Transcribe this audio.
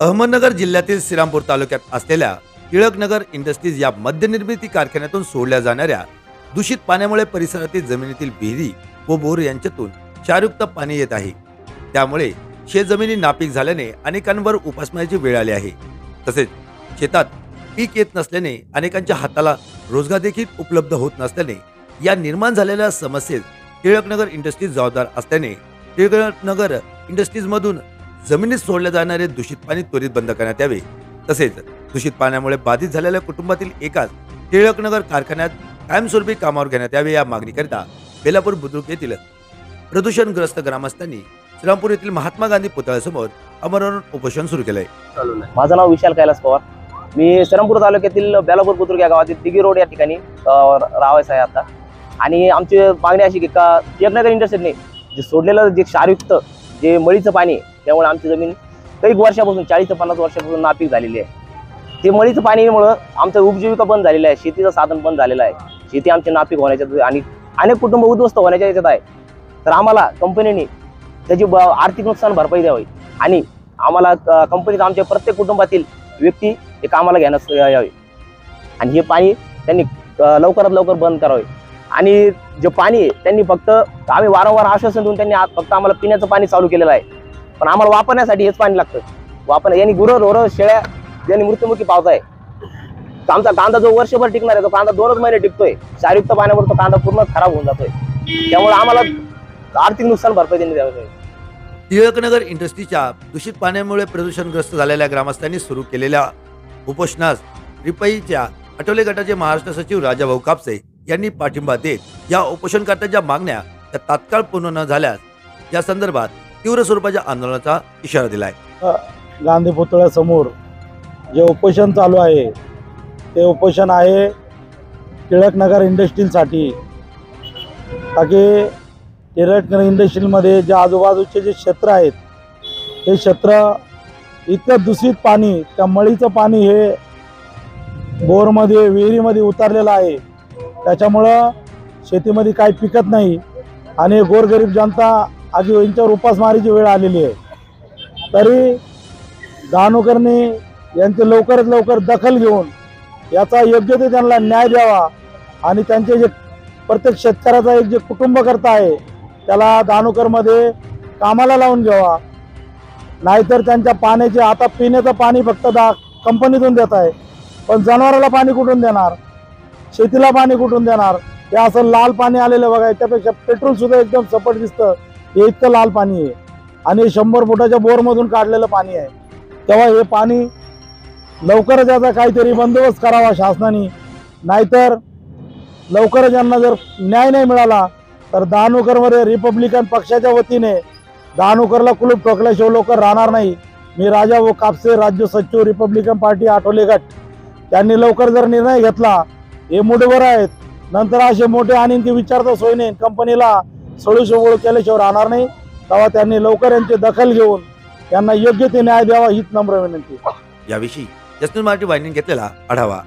अहमदनगर जिल्ह्यातील श्रीरामपूर तालुक्यात असलेल्या टिळकनगर इंडस्ट्रीज या मद्यनिर्मिती कारखान्यातून सोडल्या जाणाऱ्या दूषित पाण्यामुळे परिसरातील जमिनीतील विहिरी व बोर यांच्यातून क्षारयुक्त पाणी येत आहे। त्यामुळे शेतजमिनी नापीक झाल्याने अनेकांवर उपासमारीची वेळ आली आहे। तसेच शेतात पीक येत नसल्याने अनेकांच्या हाताला रोजगार देखील उपलब्ध होत नसल्याने या निर्माण झालेल्या समस्येत टिळकनगर इंडस्ट्रीज जबाबदार असल्याने टिळकनगर इंडस्ट्रीज मधून जमिनीत सोडल्या जाणारे दूषित पाणी त्वरित बंद करण्यात यावे। तसेच दूषित पाण्यामुळे बाधित झालेल्या कुटुंबातील एकाच टिळकनगर कारखान्यात कायमस्वरूपी कामावर घेण्यात यावे या मागणीकरिता बेलापूर बुद्रुक येथील प्रदूषणग्रस्त ग्रामस्थांनी श्रीरामपूर येथील महात्मा गांधी पुतळ्यासमोर आमरण उपोषण सुरू केले। माझं नाव विशाल कैलास पवार। मी श्रीरामपूर तालुक्यातील बेलापूर बुद्रुक या गावातील दिगी रोड या ठिकाणी राहायचं आहे आता। आणि आमची मागणी अशी की का टिळकनगर इंडस्ट्रीजने जे सोडलेलं जे क्षारयुक्त जे मळीचं पाणी त्यामुळे आमची जमीन काही वर्षापासून 40 ते 50 वर्षापासून नापीक झालेली आहे। ते मळीचं पाणीमुळे आमचं उपजीविका बंद झालेलं आहे, शेतीचं साधन बंद झालेलं आहे, शेती आमची नापीक होण्याच्या आणि अनेक कुटुंब उद्ध्वस्त होण्याच्या याच्यात आहे। तर आम्हाला कंपनीने त्याची आर्थिक नुकसान भरपाई द्यावी आणि आम्हाला कंपनीत आमच्या प्रत्येक कुटुंबातील व्यक्ती हे कामाला घेण्यास यावे आणि हे पाणी त्यांनी लवकरात लवकर बंद करावे। आणि जे पाणी आहे त्यांनी फक्त आम्ही वारंवार आश्वासन देऊन त्यांनी फक्त आम्हाला पिण्याचं पाणी चालू केलेलं आहे, पण आम्हाला वापरण्यासाठी हेच पाणी लागतं। यांनी गुरं शेळ्या ज्यांनी मृत्युमुखी पावत आहे। आमचा कांदा जो वर्षभर टिकणार आहे तो कांदा 2च महिने टिकतोय, क्षारयुक्त पाण्यामुळे तो कांदा पूर्ण खराब होऊन जातोय। त्यामुळे आम्हाला आर्थिक नुकसान भरपाई त्यांनी द्यावी। टिळकनगर इंडस्ट्रीच्या दूषित पाण्यामुळे प्रदूषणग्रस्त झालेल्या ग्रामस्थांनी सुरू केलेल्या उपोषणास रिपाईच्या आठवले गटाचे महाराष्ट्र सचिव राजाभाऊ कापसे यांनी पाठिंबा देत या उपोषणकर्त्यांच्या मागण्या त्या तात्काळ पूर्ण न झाल्यास या संदर्भात तीव्र स्वरूपाच्या आंदोलनाचा इशारा दिलाय। गांधी पुतळ्यासमोर जे उपोषण चालू आहे ते उपोषण आहे टिळकनगर इंडस्ट्रीसाठी, ताकी टिळकनगर इंडस्ट्रीमध्ये जे आजूबाजूचे जे क्षेत्र आहेत हे क्षेत्र इतकं दूषित पाणी, त्या मळीचं पाणी हे बोरमध्ये विहिरीमध्ये उतरलेलं आहे। त्याच्यामुळं शेतीमध्ये काही पिकत नाही आणि गोरगरीब जनता आधी यांच्यावर उपासमारीची वेळ आलेली आहे। तरी दानोकरने यांचे लवकरात लवकर दखल घेऊन याचा योग्य ते त्यांना न्याय द्यावा आणि त्यांचे जे प्रत्येक शेतकऱ्याचा एक जे कुटुंबकर्ता आहे त्याला दानोकरमध्ये कामाला लावून घ्यावा। नाहीतर त्यांच्या पाण्याचे आता पिण्याचं पाणी फक्त कंपनीतून देत आहे, पण जनावराला पाणी कुठून देणार, शेतीला पाणी कुठून देणार? हे असं लाल पाणी आलेलं बघा, त्यापेक्षा पेट्रोल सुद्धा एकदम सपट दिसतं, हे इतकं लाल पाणी आहे आणि 100 फुटाच्या बोरमधून काढलेलं पाणी आहे। तेव्हा हे पाणी लवकरच याचा काहीतरी बंदोबस्त करावा शासनाने, नाहीतर लवकरच यांना जर न्याय नाही मिळाला तर दानोकरमध्ये रिपब्लिकन पक्षाच्या वतीने दानोकरला कुलूप ठोकल्याशिवाय लवकर राहणार नाही। मी राजाभाऊ कापसे, राज्य सचिव रिपब्लिकन पार्टी आठवले गट, त्यांनी लवकर जर निर्णय घेतला, हे मुठभर आहेत, नंतर असे मोठे आणि ते विचारता सोय नाही, कंपनीला सळूशोवळ केल्याशिवाय राहणार नाही। तेव्हा त्यांनी लवकर यांची दखल घेऊन यांना योग्य ते न्याय द्यावा हीच नम्र विनंती। याविषयी जसनूर मराठी वाहिनीने घेतलेला आढावा।